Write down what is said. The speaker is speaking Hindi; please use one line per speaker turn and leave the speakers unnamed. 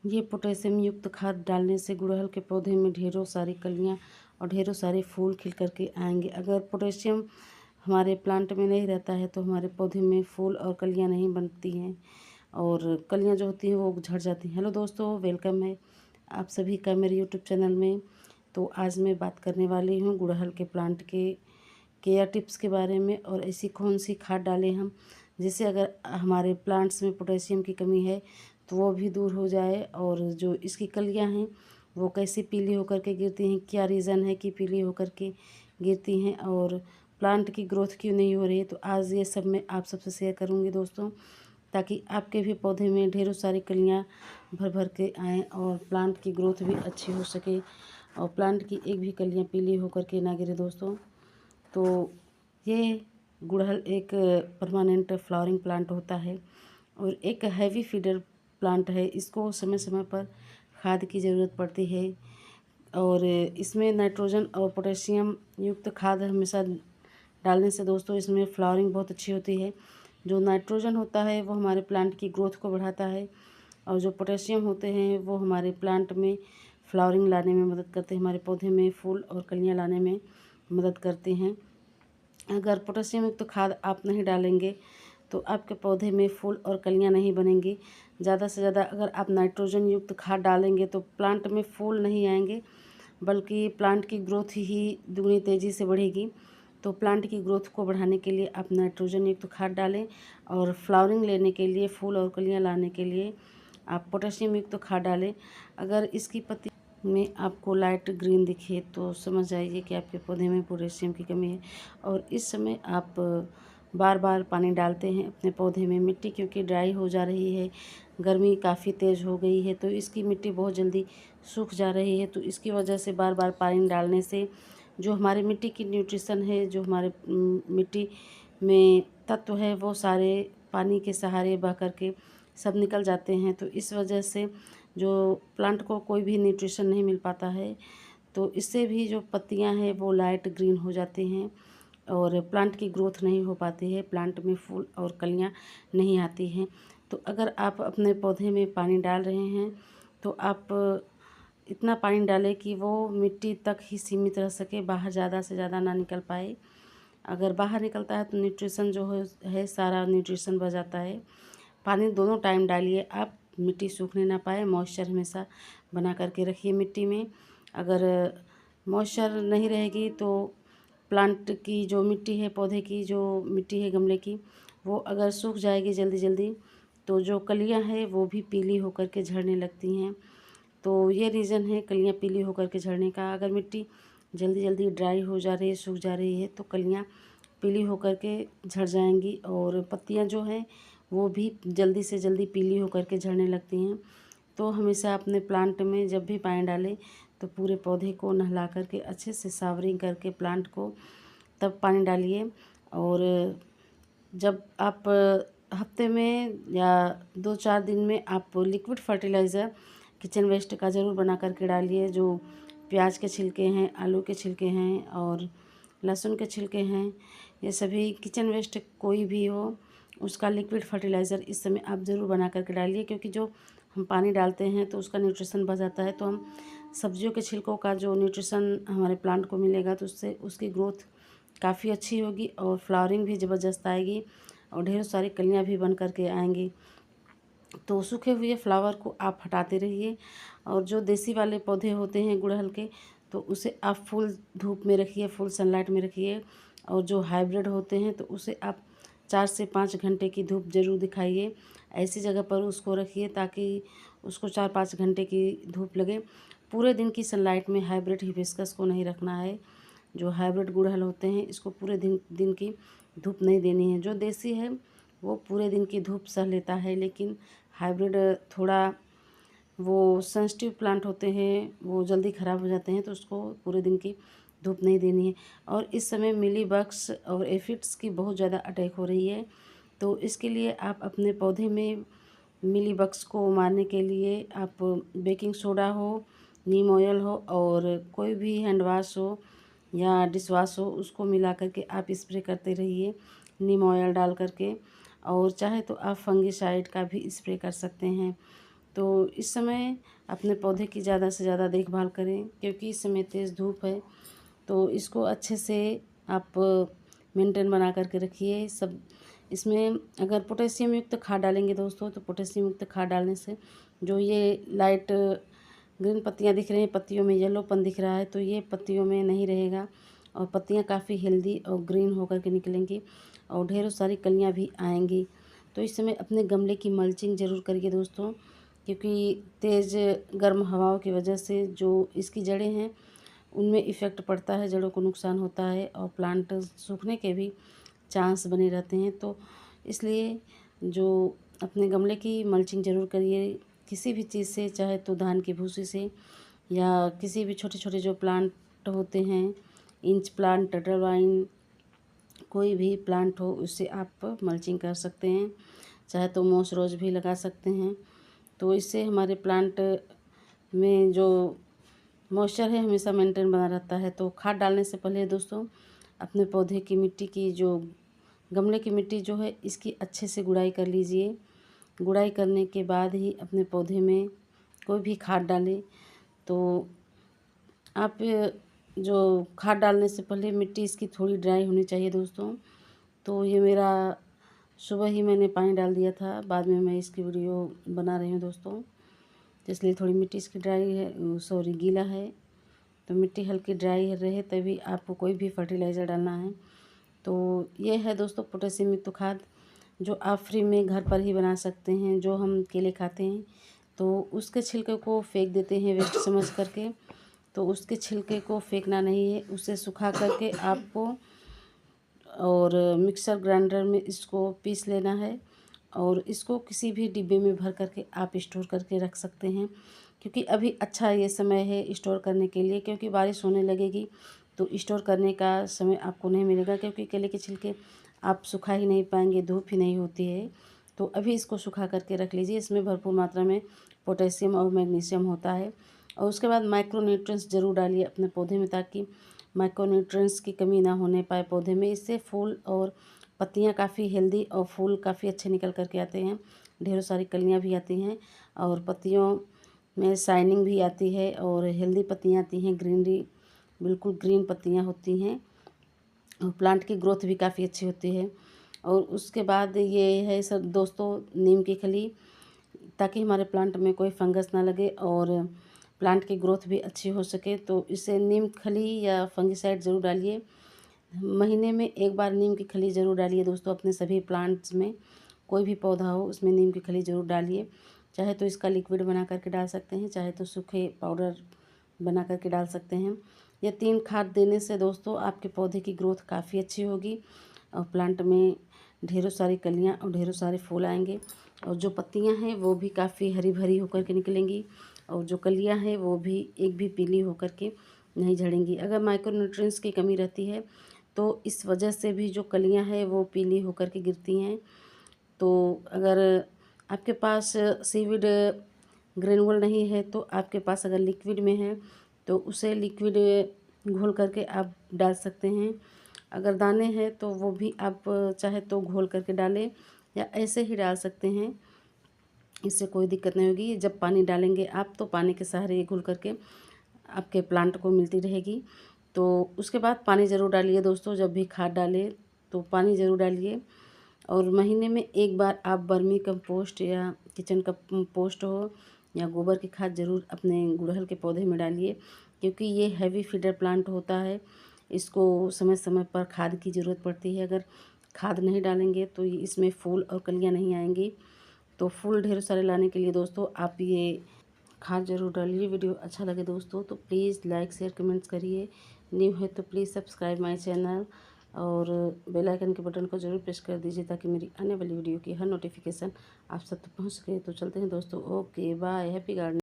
ये पोटेशियम युक्त खाद डालने से गुड़हल के पौधे में ढेरों सारी कलियां और ढेरों सारे फूल खिल करके आएंगे। अगर पोटेशियम हमारे प्लांट में नहीं रहता है तो हमारे पौधे में फूल और कलियां नहीं बनती हैं और कलियां जो होती हैं वो झड़ जाती हैं। हेलो दोस्तों, वेलकम है आप सभी का मेरे यूट्यूब चैनल में। तो आज मैं बात करने वाली हूँ गुड़हल के प्लांट के केयर टिप्स के बारे में और ऐसी कौन सी खाद डालें हम जिससे अगर हमारे प्लांट्स में पोटेशियम की कमी है तो वो भी दूर हो जाए, और जो इसकी कलियां हैं वो कैसे पीली होकर के गिरती हैं, क्या रीज़न है कि पीली होकर के गिरती हैं और प्लांट की ग्रोथ क्यों नहीं हो रही है। तो आज ये सब मैं आप सबसे शेयर करूँगी दोस्तों, ताकि आपके भी पौधे में ढेरों सारी कलियां भर भर के आएँ और प्लांट की ग्रोथ भी अच्छी हो सके और प्लांट की एक भी कलियां पीली होकर के ना गिरे दोस्तों। तो ये गुड़हल एक परमानेंट फ्लावरिंग प्लांट होता है और एक हैवी फीडर प्लांट है। इसको समय समय पर खाद की ज़रूरत पड़ती है और इसमें नाइट्रोजन और पोटेशियम युक्त खाद हमेशा डालने से दोस्तों इसमें फ्लावरिंग बहुत अच्छी होती है। जो नाइट्रोजन होता है वो हमारे प्लांट की ग्रोथ को बढ़ाता है और जो पोटेशियम होते हैं वो हमारे प्लांट में फ्लावरिंग लाने में मदद करते हैं, हमारे पौधे में फूल और कलियां लाने में मदद करते हैं। अगर पोटेशियम युक्त खाद आप नहीं डालेंगे तो आपके पौधे में फूल और कलियां नहीं बनेंगी। ज़्यादा से ज़्यादा अगर आप नाइट्रोजन युक्त खाद डालेंगे तो प्लांट में फूल नहीं आएंगे, बल्कि प्लांट की ग्रोथ ही दुगनी तेज़ी से बढ़ेगी। तो प्लांट की ग्रोथ को बढ़ाने के लिए आप नाइट्रोजन युक्त खाद डालें और फ्लावरिंग लेने के लिए, फूल और कलियां लाने के लिए आप पोटेशियम युक्त खाद डालें। अगर इसकी पत्ती में आपको लाइट ग्रीन दिखे तो समझ जाइए कि आपके पौधे में पोटेशियम की कमी है और इस समय आप बार बार पानी डालते हैं अपने पौधे में। मिट्टी क्योंकि ड्राई हो जा रही है, गर्मी काफ़ी तेज़ हो गई है तो इसकी मिट्टी बहुत जल्दी सूख जा रही है। तो इसकी वजह से बार बार पानी डालने से जो हमारी मिट्टी की न्यूट्रिशन है, जो हमारे मिट्टी में तत्व है, वो सारे पानी के सहारे बह करके सब निकल जाते हैं। तो इस वजह से जो प्लांट को कोई भी न्यूट्रिशन नहीं मिल पाता है, तो इससे भी जो पत्तियां हैं वो लाइट ग्रीन हो जाती हैं और प्लांट की ग्रोथ नहीं हो पाती है, प्लांट में फूल और कलियां नहीं आती हैं। तो अगर आप अपने पौधे में पानी डाल रहे हैं तो आप इतना पानी डालें कि वो मिट्टी तक ही सीमित रह सके, बाहर ज़्यादा से ज़्यादा ना निकल पाए। अगर बाहर निकलता है तो न्यूट्रिशन जो है सारा न्यूट्रिशन बच जाता है। पानी दोनों टाइम डालिए आप, मिट्टी सूखने ना पाए, मॉइस्चर हमेशा बना करके रखिए मिट्टी में। अगर मॉइस्चर नहीं रहेगी तो प्लांट की जो मिट्टी है, पौधे की जो मिट्टी है गमले की, वो अगर सूख जाएगी जल्दी जल्दी तो जो कलियां हैं वो भी पीली होकर के झड़ने लगती हैं। तो ये रीज़न है कलियां पीली होकर के झड़ने का। अगर मिट्टी जल्दी जल्दी ड्राई हो जा रही है, सूख जा रही है, तो कलियां पीली होकर के झड़ जाएंगी और पत्तियां जो हैं वो भी जल्दी से जल्दी पीली होकर के झड़ने लगती हैं। तो हमेशा अपने प्लांट में जब भी पानी डालें तो पूरे पौधे को नहला करके अच्छे से सावरिंग करके प्लांट को तब पानी डालिए। और जब आप हफ्ते में या 2-4 दिन में आप लिक्विड फर्टिलाइज़र किचन वेस्ट का ज़रूर बना करके डालिए। जो प्याज के छिलके हैं, आलू के छिलके हैं और लहसुन के छिलके हैं, ये सभी किचन वेस्ट कोई भी हो, उसका लिक्विड फर्टिलाइज़र इस समय आप ज़रूर बना करके डालिए, क्योंकि जो हम पानी डालते हैं तो उसका न्यूट्रिशन बढ़ जाता है। तो हम सब्जियों के छिलकों का जो न्यूट्रिशन हमारे प्लांट को मिलेगा तो उससे उसकी ग्रोथ काफ़ी अच्छी होगी और फ्लावरिंग भी ज़बरदस्त आएगी और ढेरों सारी कलियां भी बन करके आएंगी। तो सूखे हुए फ्लावर को आप हटाते रहिए और जो देसी वाले पौधे होते हैं गुड़हल के, तो उसे आप फुल धूप में रखिए, फुल सनलाइट में रखिए। और जो हाइब्रिड होते हैं तो उसे आप 4 से 5 घंटे की धूप ज़रूर दिखाइए। ऐसी जगह पर उसको रखिए ताकि उसको 4-5 घंटे की धूप लगे। पूरे दिन की सनलाइट में हाइब्रिड हिबिस्कस को नहीं रखना है। जो हाइब्रिड गुड़हल होते हैं इसको पूरे दिन दिन की धूप नहीं देनी है। जो देसी है वो पूरे दिन की धूप सह लेता है, लेकिन हाइब्रिड थोड़ा वो सेंसिटिव प्लांट होते हैं, वो जल्दी ख़राब हो जाते हैं, तो उसको पूरे दिन की धूप नहीं देनी है। और इस समय मिली बग्स और एफिड्स की बहुत ज़्यादा अटैक हो रही है, तो इसके लिए आप अपने पौधे में मिली बग्स को मारने के लिए आप बेकिंग सोडा हो, नीम ऑयल हो और कोई भी हैंड वाश हो या डिश वाश हो, उसको मिला करके आप स्प्रे करते रहिए नीम ऑयल डाल करके। और चाहे तो आप फंगिसाइड का भी स्प्रे कर सकते हैं। तो इस समय अपने पौधे की ज़्यादा से ज़्यादा देखभाल करें, क्योंकि इस समय तेज़ धूप है। तो इसको अच्छे से आप मेंटेन बना करके रखिए। सब इसमें अगर पोटेशियम युक्त खाद डालेंगे दोस्तों, तो पोटेशियम युक्त खाद डालने से जो ये लाइट ग्रीन पत्तियां दिख रही हैं, पत्तियों में येलोपन दिख रहा है, तो ये पत्तियों में नहीं रहेगा और पत्तियां काफ़ी हेल्दी और ग्रीन होकर के निकलेंगी और ढेरों सारी कलियां भी आएंगी। तो इस समय अपने गमले की मल्चिंग ज़रूर करिए दोस्तों, क्योंकि तेज़ गर्म हवाओं की वजह से जो इसकी जड़ें हैं उनमें इफ़ेक्ट पड़ता है, जड़ों को नुकसान होता है और प्लांट सूखने के भी चांस बने रहते हैं। तो इसलिए जो अपने गमले की मल्चिंग ज़रूर करिए किसी भी चीज़ से, चाहे तो धान की भूसी से या किसी भी छोटे छोटे जो प्लांट होते हैं, इंच प्लांट, टटरवाइन, कोई भी प्लांट हो उससे आप मल्चिंग कर सकते हैं। चाहे तो मोस रोज भी लगा सकते हैं। तो इससे हमारे प्लांट में जो मॉइस्चर है हमेशा मेंटेन बना रहता है। तो खाद डालने से पहले दोस्तों अपने पौधे की मिट्टी की जो गमले की मिट्टी जो है इसकी अच्छे से गुड़ाई कर लीजिए। गुड़ाई करने के बाद ही अपने पौधे में कोई भी खाद डालें। तो आप जो खाद डालने से पहले मिट्टी इसकी थोड़ी ड्राई होनी चाहिए दोस्तों। तो ये मेरा सुबह ही मैंने पानी डाल दिया था, बाद में मैं इसकी वीडियो बना रही हूँ दोस्तों। तो इसलिए थोड़ी मिट्टी इसकी ड्राई है, सॉरी गीला है। तो मिट्टी हल्की ड्राई रहे तभी आपको कोई भी फर्टिलाइज़र डालना है। तो ये है दोस्तों पोटेशियम युक्त खाद, जो आप फ्री में घर पर ही बना सकते हैं। जो हम केले खाते हैं तो उसके छिलके को फेंक देते हैं वेस्ट समझ करके, तो उसके छिलके को फेंकना नहीं है, उसे सुखा करके आपको और मिक्सर ग्राइंडर में इसको पीस लेना है और इसको किसी भी डिब्बे में भर करके आप स्टोर करके रख सकते हैं। क्योंकि अभी अच्छा ये समय है स्टोर करने के लिए, क्योंकि बारिश होने लगेगी तो स्टोर करने का समय आपको नहीं मिलेगा, क्योंकि केले के छिलके आप सुखा ही नहीं पाएंगे, धूप ही नहीं होती है। तो अभी इसको सुखा करके रख लीजिए। इसमें भरपूर मात्रा में पोटेशियम और मैग्नीशियम होता है। और उसके बाद माइक्रो न्यूट्रिएंट्स ज़रूर डालिए अपने पौधे में, ताकि माइक्रो न्यूट्रिएंट्स की कमी ना होने पाए पौधे में। इससे फूल और पत्तियां काफ़ी हेल्दी और फूल काफ़ी अच्छे निकल करके आते हैं, ढेरों सारी कलियां भी आती हैं और पत्तियों में शाइनिंग भी आती है और हेल्दी पत्तियां आती हैं, ग्रीनरी बिल्कुल ग्रीन पत्तियां होती हैं और प्लांट की ग्रोथ भी काफ़ी अच्छी होती है। और उसके बाद ये है सब दोस्तों नीम की खली, ताकि हमारे प्लांट में कोई फंगस ना लगे और प्लांट की ग्रोथ भी अच्छी हो सके। तो इसे नीम खली या फंगिसाइड ज़रूर डालिए। महीने में एक बार नीम की खली ज़रूर डालिए दोस्तों अपने सभी प्लांट्स में। कोई भी पौधा हो उसमें नीम की खली ज़रूर डालिए। चाहे तो इसका लिक्विड बना करके डाल सकते हैं, चाहे तो सूखे पाउडर बना करके डाल सकते हैं। ये 3 खाद देने से दोस्तों आपके पौधे की ग्रोथ काफ़ी अच्छी होगी और प्लांट में ढेरों सारी कलियां और ढेरों सारे फूल आएंगे और जो पत्तियां हैं वो भी काफ़ी हरी भरी होकर के निकलेंगी और जो कलियां हैं वो भी एक भी पीली होकर के नहीं झड़ेंगी। अगर माइक्रोन्यूट्रिएंट्स की कमी रहती है तो इस वजह से भी जो कलियां हैं वो पीली होकर के गिरती हैं। तो अगर आपके पास सीविड ग्रेनुअल नहीं है तो आपके पास अगर लिक्विड में है तो उसे लिक्विड घोल करके आप डाल सकते हैं। अगर दाने हैं तो वो भी आप चाहे तो घोल करके डालें या ऐसे ही डाल सकते हैं, इससे कोई दिक्कत नहीं होगी। जब पानी डालेंगे आप तो पानी के सहारे ये घुल करके आपके प्लांट को मिलती रहेगी। तो उसके बाद पानी ज़रूर डालिए दोस्तों, जब भी खाद डालें तो पानी ज़रूर डालिए। और महीने में एक बार आप वर्मी कंपोस्ट या किचन कंपोस्ट हो या गोबर की खाद ज़रूर अपने गुड़हल के पौधे में डालिए, क्योंकि ये हैवी फीडर प्लांट होता है, इसको समय समय पर खाद की ज़रूरत पड़ती है। अगर खाद नहीं डालेंगे तो इसमें फूल और कलियां नहीं आएंगी। तो फूल ढेर सारे लाने के लिए दोस्तों आप ये खाद ज़रूर डालिए। वीडियो अच्छा लगे दोस्तों तो प्लीज़ लाइक शेयर कमेंट्स करिए। न्यू है तो प्लीज़ सब्सक्राइब माय चैनल और बेल आइकन के बटन को ज़रूर प्रेस कर दीजिए, ताकि मेरी आने वाली वीडियो की हर नोटिफिकेशन आप सब तक पहुँच सके। तो चलते हैं दोस्तों, ओके बाय, हैप्पी गार्डनिंग।